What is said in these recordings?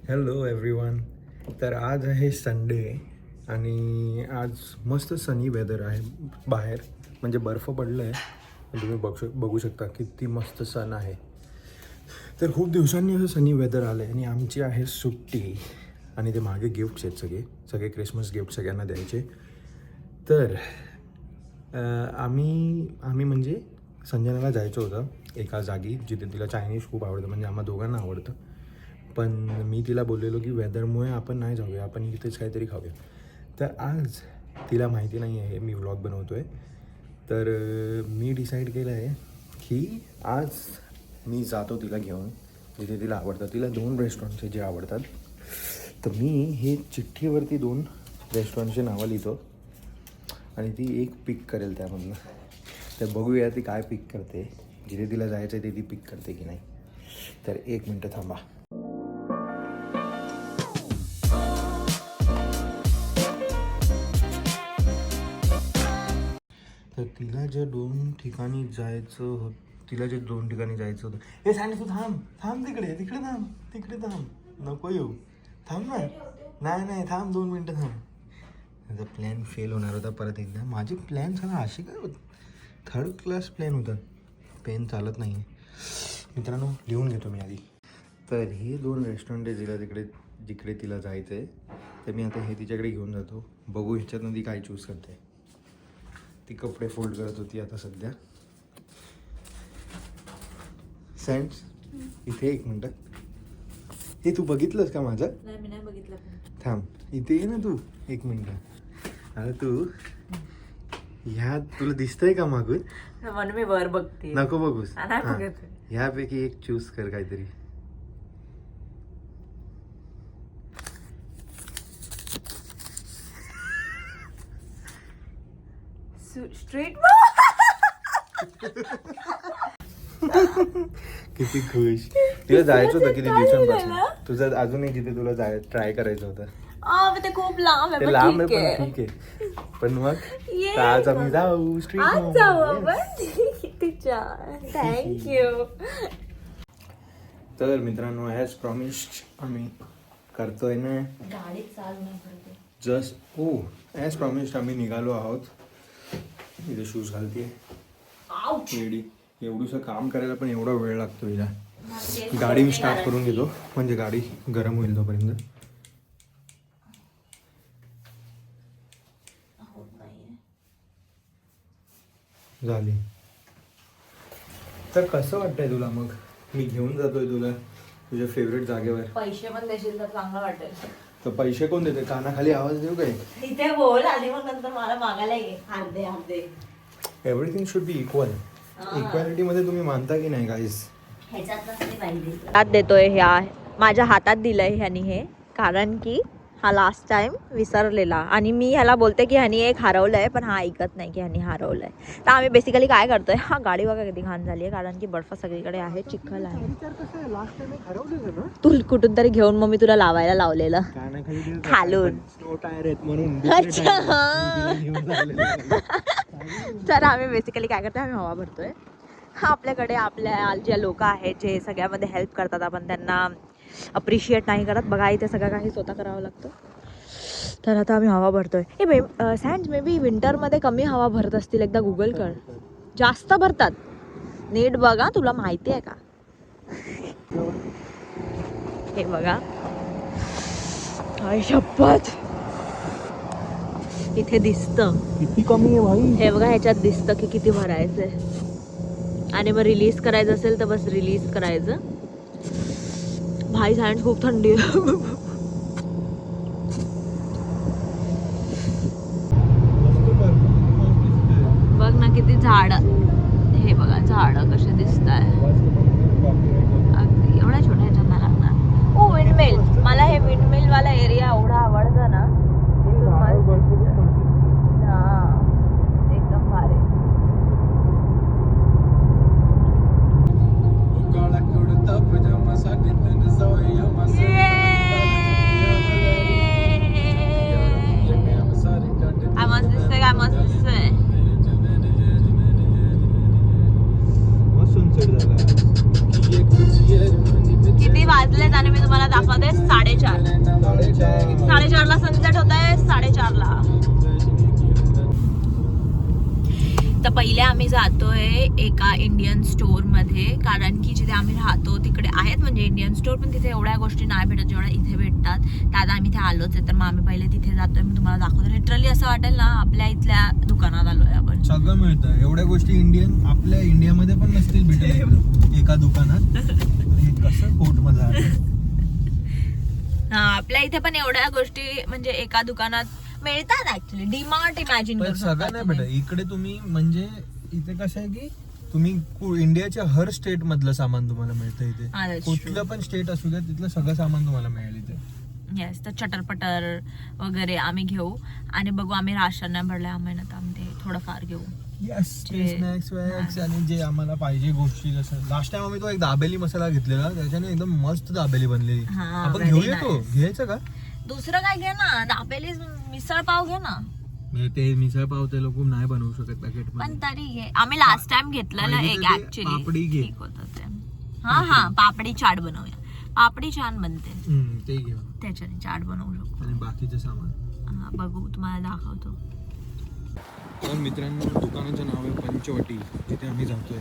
Hello everyone. तर आज आहे संडे आणि आज मस्त सनी वेदर आहे बाहेर, म्हणजे बर्फ पडलं आहे. तुम्ही बघू शकता किती मस्त सन आहे. तर खूप दिवसांनी असं सनी वेदर आलं आहे आणि आमची आहे सुट्टी आणि ते मागे गिफ्ट्स आहेत सगळे क्रिसमस गिफ्ट सगळ्यांना द्यायचे. तर आम्ही म्हणजे संजनाला जायचं होतं एका जागी जिथे तिला चायनीज खूप आवडतं, म्हणजे आम्हा दोघांना आवडतं. पण मी तिला बोललेलो की वेदरमुळे आपण नाही जाऊया, आपण इथेच काहीतरी खाऊया. तर आज तिला माहिती नाही आहे मी व्लॉग बनवतो आहे, तर मी डिसाईड केलं आहे की आज मी जातो तिला घेऊन जिथे तिला आवडतं. तिला 2 रेस्टॉरंटचे जे आवडतात, तर मी हे चिठ्ठीवरती 2 रेस्टॉरंटची नावं लिहितो आणि ती एक पिक करेल त्यामधनं. तर बघूया ती काय पिक करते, जिथे तिला जायचं आहे ते ती पिक करते की नाही. तर 1 मिनटं थांबा. तर तिला जे 2 ठिकाणी जायचं होतं, हे सांग तू थांब तिकडे थांब, नको येऊ, थांब ना. नाही थांब 2 मिनटं थांब. माझा प्लॅन फेल होणार होता परत एकदा. माझे प्लॅन झाला अशी काय होत, 3rd क्लास प्लॅन होता. पेन चालत नाही मित्रांनो, लिहून घेतो मी आधी. तर हे 2 रेस्टॉरंट आहे जिकडे तिला जायचं आहे. तर मी आता हे तिच्याकडे घेऊन जातो. बघू ह्याच्यातनं ती काय चूज करते. ती कपडे फोल्ड करत होती आता सध्या. सँड्स इथे 1 मिनटं. हे तू बघितलंस का माझं? नाही, मी नाही बघितलं. थांब, इथे ये ना तू 1 मिनटं. अरे तू ह्या तुला दिसतंय का मागून? म्हणून मी वर बघते. नको बघूस. नाही बघत. ह्यापैकी एक चूज कर काहीतरी. स्ट्रीट किती खुश. तिला जायचं होतं किती दिवसांपासून. तुझं अजूनही जिथे तुला ट्राय करायचं होतं ते खूप लांब आहे. ते लांब आहे पण ठीक आहे. पण मग आज आम्ही जाऊ स्ट्रीट थँक्यू. तर मित्रांनो, ॲज प्रॉमिस्ड आम्ही करतोय ना गाडी चालू नाही करते. जस्ट ॲज प्रॉमिस्ड आम्ही निघालो आहोत. इथे शूज घालते रेडी. एवढंसं काम करायला पण एवढा वेळ लागतो हिला. गाडी मी स्टार्ट करून घेतो, म्हणजे गाडी गरम होईल तोपर्यंत. झाली. तर कसं वाटतंय तुला मग? मी घेऊन जातोय तुला तुझ्या फेवरेट जागेवर. पैसे पण देशील तर चांगलं वाटेल. तर पैसे कोण देते? कानाखाली आवाज देऊ काय? इथे बोल आणि मग नंतर मला मागायला ये. अर्धे everything should be equal. Equality मध्ये तुम्ही मानता की नाही गाईज? हात देतोय. ह्या माझ्या हातात दिलंय ह्यानी हे, कारण की हा लास्ट टाइम विसरलेला आणि मी ह्याला बोलते की ह्यानी एक हरवलंय, पण हा ऐकत नाही की ह्यानी हरवलंय. तर आम्ही बेसिकली काय करतोय, हा गाडी बघा किती घाण झाली आहे, कारण की बर्फ सगळीकडे आहे, चिखल आहे. तू कुठून तरी घेऊन मग मी तुला लावायला लावलेलं खालून. तर आम्ही बेसिकली काय करतोय, आम्ही हवा भरतोय. आपल्याकडे आपल्या ज्या लोक आहेत जे सगळ्यामध्ये हेल्प करतात, आपण त्यांना अप्रिशिएट नाही करत. बघा इथे सगळं काही स्वतः करावं लागतं. तर आता आम्ही हवा भरतोय. सँड्स मे बी विंटरमध्ये कमी हवा भरत असतील, एकदा गुगल कर. जास्त भरतात, नीट बघा, तुला माहिती आहे का? हे बघा, शपथ इथे दिसतं किती कमी आहे भाई. हे बघा, ह्याच्यात दिसतं की किती भरायचंय. आणि मग रिलीज करायचं असेल तर बस रिलीज करायचं. भाई सँड्स खूप थंडी आहे. बघ ना किती झाड. हे बघा झाड कसे दिसत आहे. अगदी एवढ्या छोट्या ह्याच्यात नाही लागणार. विंडमिल. मला हे विंडमिल वाला एरिया एवढा आवडतं ना. एकदम भारी. मस्त सनसेट झाला. 4:30ला सनसेट होत आहे. 4:30ला. तर पहिले आम्ही जातोय एका इंडियन स्टोर मध्ये, कारण की जिथे आम्ही राहतो तिकडे आहेत म्हणजे इंडियन स्टोर, पण तिथे एवढ्या गोष्टी नाही भेटत जेवढ्या इथे भेटतात. तर आता आम्ही इथे आलोच आहे, तर मग आम्ही पहिले तिथे जातोय. मी तुम्हाला दाखवतो. लिटरली असं वाटेल ना आपल्या इथल्या दुकानात आलोय आपण. सगळं मिळतं. एवढ्या गोष्टी आपल्या इंडियामध्ये पण नसतील भेटत एका दुकानात. हे कसं कोट मजा हा, आपल्या इथे पण एवढ्या गोष्टी म्हणजे एका दुकानात मिळतात. ऍक्च्युअली डीमार्ट इमॅजिन करू शकता. सगळं नाही भेटत इकडे. तुम्ही म्हणजे इथे कसं आहे की तुम्ही इंडियाच्या हर स्टेट मधलं सामान तुम्हाला मिळतं इथे. कुठलं पण स्टेट असू द्या तिथलं सगळं सामान तुम्हाला मिळेल इथे. येस. तर चटरपटर वगैरे आम्ही घेऊ आणि बघू. आम्ही राशन नाही भरलं या महिन्यात, आम्ही ते थोडंफार घेऊ. स्नॅक्स वॅक्स आणि जे आम्हाला पाहिजे गोष्टी. जसं लास्ट टाइम आम्ही तो एक दाबेली मसाला घेतलेला, त्याच्याने एकदम मस्त दाबेली बनलेली. आपण घेऊया तो. घ्यायचं का? दुसरं काय घे ना. दाबेली मिसळ पाव घे ना. ते मिसळ पाव ते लोक नाही बनवू शकत पॅकेट मध्ये, पण तरी घे. आम्ही लास्ट टाइम घेतलेलं एक ऍक्च्युअली ठीक होतं ते. हा पापडी चाट बनवूया. पापडी छान बनते. ते घेऊ. त्याच्याने चाट बनवू शकतो. आणि बाकीचं सामान बघू, तुम्हाला दाखवतो. तर मित्रांनो, दुकानाचं नाव आहे पंचवटी, जिथे आम्ही जातोय.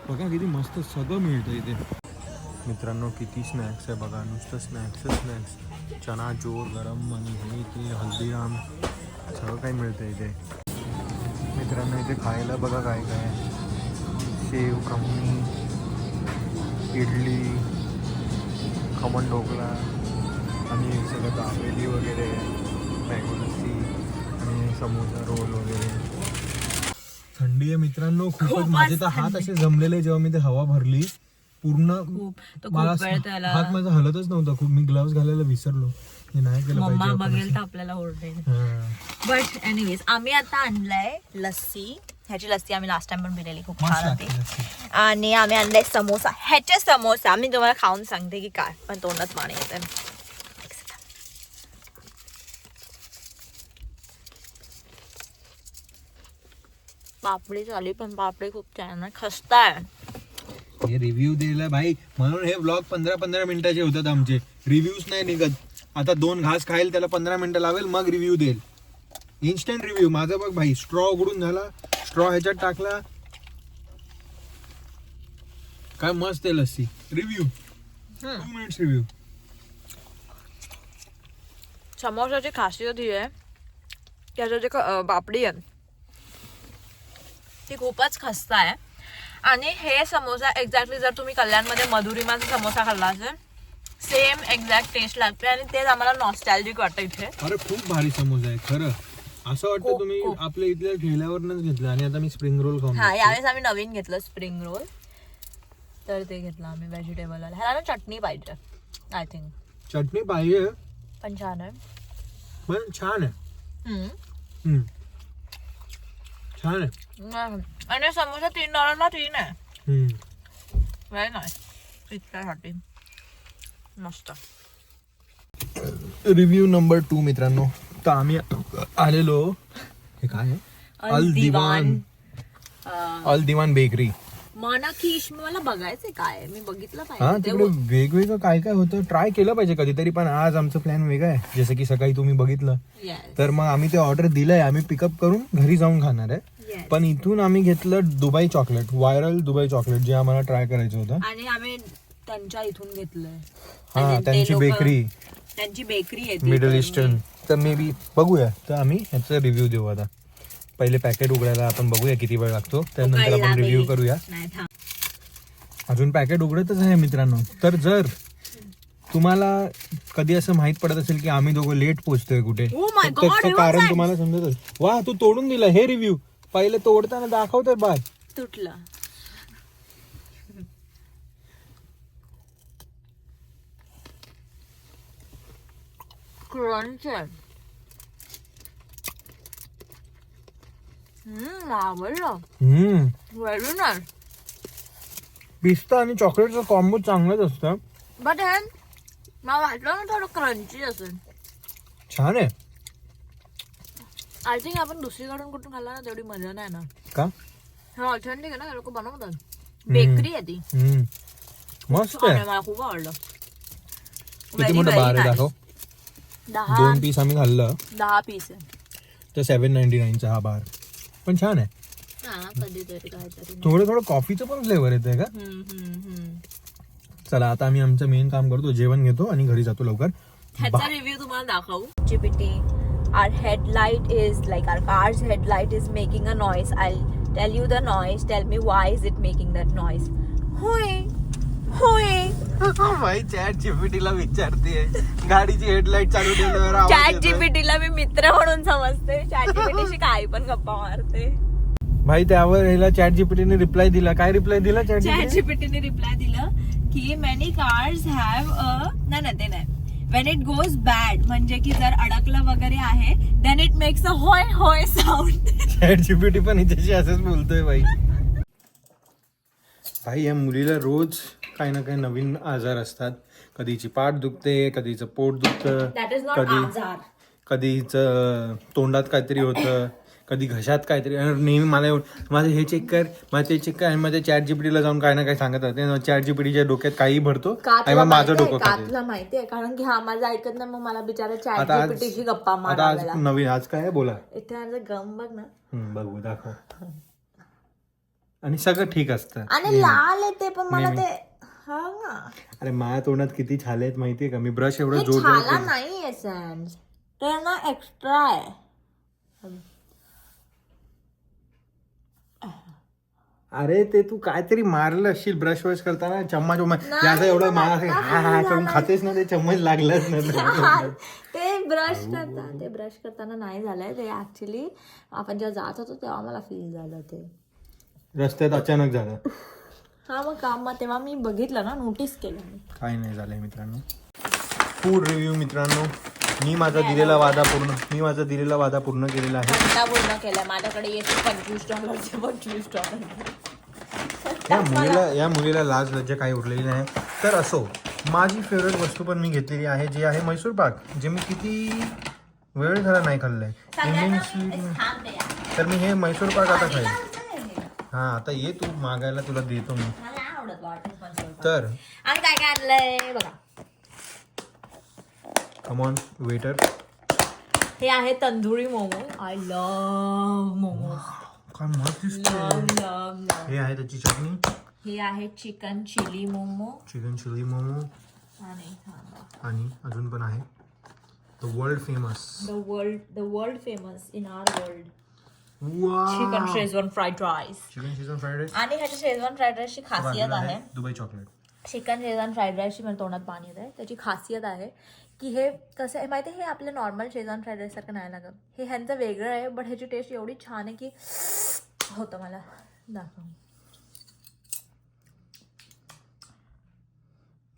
बघा किती मस्त सगळं मिळतं इथे. मित्रांनो किती स्नॅक्स आहे बघा. नुसतं स्नॅक्स. चना चोर, गरम आणि हे ते हल्दीराम सगळं काही मिळतं इथे. मित्रांनो इथे खायला बघा काय काय आहे. शेव, खमणी, इडली, खमण ढोकळा आणि सगळं दाबेली वगैरे, मँगो लस्सी आणि समोसा रोल वगैरे. थंडी आहे मित्रांनो खूपच. माझे तर हात असे जमलेले जेव्हा मी ते हवा भरली पूर्ण. मला हात माझा हलतच नव्हता खूप. मी ग्लव्स घालायला विसरलो. हे नाही केलं पाहिजे. मम्मा बघेल तर आपल्याला ओरडेल. बट एनिवेज आम्ही आता आणलाय लस्सी. ह्याची लस्सी आम्ही लास्ट टाइम पण पिलेली, खूप छान होती. आणि आम्ही आणलाय समोसा. ह्याचे समोसा मी तुम्हाला खाऊन सांगते की काय, पण तोंडात पाणी येतं. पापडी झाली, पण पापडी खूप छान आहे. खस्ता आहे. हे रिव्ह्यू दिला भाई म्हणून हे व्लॉग 15-15 मिनिटाचे होतात आमचे. रिव्ह्यूज नाही निघत. आता 2 घास खाईल त्याला 15 मिनिटं लावेल, मग रिव्ह्यू देईल. Instant review. माझा बघ भाई, स्ट्रॉ उघडून झाला, स्ट्रॉ ह्याच्यात टाकला, काय मस्त आहे लस्सी. Review 2 minutes review. समोसाची खासियत ही आहे त्याचं जे पापडी आहे ती खूपच खस्ता आहे. आणि हे समोसा एक्झॅक्टली जर तुम्ही कल्याणमध्ये मधुरिमाचा समोसा खाल्ला असेल, सेम एक्झॅक्ट टेस्ट लागते. आणि तेच आम्हाला नॉस्टॅल्जिक वाटतं इथे. अरे खूप भारी समोसा आहे खरं. असं वाटतं तुम्ही आपल्या इथल्या ठेल्यावरच घेतलं. आणि आता मी स्प्रिंग रोल खाऊन. हा, यावेळेस आम्ही नवीन घेतलं स्प्रिंग रोल, तर ते घेतलं आम्ही व्हेजिटेबल. ह्याला ना चटणी पाहिजे आय थिंक. चटणी पाहिजे पण छान आहे. पण छान आहे. छान आहे. आणि समोसा $3 3 आहे. Very nice. इतक्यासाठी मस्त. रिव्ह्यू नंबर 2 मित्रांनो. तर आम्ही आलेलो, हे काय आहे, अल दिवान बेकरी. मनाखीश. मला बघायचंय काय, मी बघितलं हा, पाहिजे. तिकडे वेगवेगळं काय काय होतं, ट्राय केलं पाहिजे कधीतरी. पण आज आमचं प्लॅन वेगळा आहे. जसं की सकाळी तुम्ही बघितलं, तर मग आम्ही ते ऑर्डर दिलंय. आम्ही पिकअप करून घरी जाऊन खाणार आहे. पण इथून आम्ही घेतलं Dubai chocolate, viral Dubai chocolate, जे आम्हाला ट्राय करायचं होतं. आणि आम्ही त्यांच्या इथून घेतलंय. हा, त्यांची बेकरी, त्यांची बेकरी आहे मिडल ईस्टर्न. तर मे बी बघूया. तर आम्ही ह्याचा रिव्ह्यू देऊ. आता पहिले पॅकेट उघडायला आपण बघूया किती वेळ लागतो, त्यानंतर आपण रिव्ह्यू करूया. अजून पॅकेट उघडतच आहे मित्रांनो. तर जर तुम्हाला कधी असं माहित पडत असेल की आम्ही दोघं लेट पोहोचतोय कुठे, त्याचं कारण तुम्हाला समजत असेल. वा, तू तोडून दिला हे रिव्ह्यू. पहिले तोडताना दाखवतोय बाय तुटलं. क्रंच आहे. आवडलं. Very nice. पिस्ता आणि चॉकलेटचा कॉम्बो चांगलाच असतं. बट हे मला वाटलं ना थोडं क्रंची असेल. छान आहे. आय थिंक आपण दुसरीकडून कुठून खाल्ला ना तेवढी मजा नाही ना. का? हे ऑथेंटिक आहे ना, लोक बनवतात. बेकरी आहे ती. मस्त आहे. मला खूप आवडलं. किती मोठं बार आहे दाखव. 2 पीस आम्ही खाल्लं 10 पीस आहे. तर 799चा हा बार पण छान आहे. कधीतरी काहीतरी. थोडं कॉफीचं पण फ्लेवर येतंय का. चला आता आम्ही आमचं मेन काम करतो, जेवण घेतो आणि घरी जातो लवकर. ह्याचा रिव्ह्यू तुम्हाला दाखवू. GPT, our headlight is like our car's headlight is making a noise. I'll tell you the noise. Tell me why is it making that noise? होय होय. भाई चॅट जीपीटीला विचारते गाडीची हेडलाईट चालू ठेवल्यावर चॅट जीपीटीला मी मित्र म्हणून समजते. चॅट जीपीटीशी काही पण गप्पा मारते. भाई त्यावर ह्याला चॅट जीपीटीने रिप्लाय दिला. काय रिप्लाय दिला चॅट जीपीटीने रिप्लाय दिलं की मेनी कार्स हॅव नाही ते नाही. वेन इट गोज बॅड म्हणजे की जर अडकलं वगैरे आहे देन इट मेक्स अ होय होय साऊंड. चॅट जीपीटी पण हिच्याशी असंच बोलतोय भाई. भाई या मुलीला रोज काही ना काही नवीन आजार असतात. कधीची पाठ दुखते, कधीचं पोट दुखतं, कधी हिचं तोंडात काहीतरी होतं, कधी घशात काहीतरी. नेहमी मला माझं हे चेक कर, मला ते चेक कर, आणि माझ्या चॅट जीपीटीला जाऊन काय ना काय सांगत राहते. चॅट जीपीटीच्या डोक्यात काही भरतो आणि मग माझं डोकं खाते. माहितीये कारण की हा माझं ऐकत नाही, मग मला बिचारा चॅट आता जीपीटीशी गप्पा आता आज नवीन आज काय आहे बोला. इथे आज गम बघ ना. बघू दाखव. आणि सगळं ठीक असतं आणि लाल येते पण मला ते अरे माझ्या तोंडात किती छाले आहेत माहितीये का. मी ब्रश एवढं जोर नाहीये सॅन्ड ते ना एक्स्ट्रा आहे. अरे ते तू काहीतरी मारलं असशील ब्रश वश करताना. चम्मच याचा एवढं मला करून खातेस ना ते चम्मच लागलंच ना. ते ब्रश करताना नाही झालंय ते. ऍक्च्युली आपण जेव्हा जात होतो तेव्हा मला फील झालं ते रस्त्यात अचानक झालं. हा मग काम तेव्हा मी बघितलं ना, नोटीस केलं मी. काही नाही झालंय मित्रांनो. फूड रिव्ह्यू मित्रांनो. मी माझा दिलेला वादा पूर्ण केलेला आहे. पूर्ण केलाय. माझ्याकडे येते $25 $25. या मुलीला लाज लज्जा काही उरलेली नाही. तर असो, माझी फेवरेट वस्तू पण मी घेतलेली आहे, जी आहे मैसूर पाक, जे मी किती वेळ झाला नाही खाल्लंय. तर मी हे मैसूर पाक आता खाईल. हा आता ये तू मागायला, तुला देतो मी. तर आणि काय काय आणलंय बघा. Come on waiter. हे आहे तंदुरी मोमो. I love momo. काय मस्त दिसतंय. हे आहे त्याची चटणी. हे आहे चिकन चिली मोमो. आणि अजून पण आहे the world famous in our world chicken Schezwan fried rice. आणि ह्याच्या शेजवान फ्राईड राईसची खासियत आहे Dubai chocolate. Chicken Schezwan fried राईसची मला तोंडात पाणी येत आहे. त्याची खासियत आहे की हे कसं आहे माहिती आहे, हे आपलं नॉर्मल शेजवान फ्राईड राईस सारखं नाही लागत. हे ह्यांचं वेगळं आहे, बट ह्याची टेस्ट एवढी छान आहे की होतं. मला दाखव.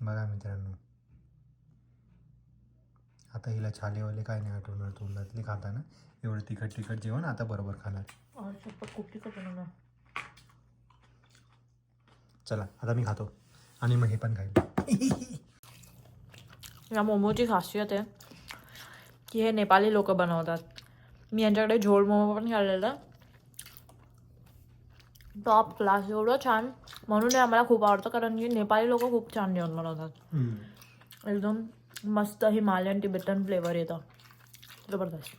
बघा मित्रांनो, आता हिला छालेवाले काय नाही आठवणार तोंडातले खाताना. एवढं तिखट जेवण आता बरोबर खाणार. चला आता मी खातो आणि मग हे पण खाईल. या मोमोची खासियत आहे की हे नेपाली लोक बनवतात. मी यांच्याकडे झोल मोमो पण खाल्लेलं, टॉप क्लास, एवढं छान. म्हणून हे आम्हाला खूप आवडतं, कारण की नेपाली लोक खूप छान जेवण बनवतात. एकदम मस्त हिमालयन टिबेटन फ्लेवर येतं, जबरदस्त.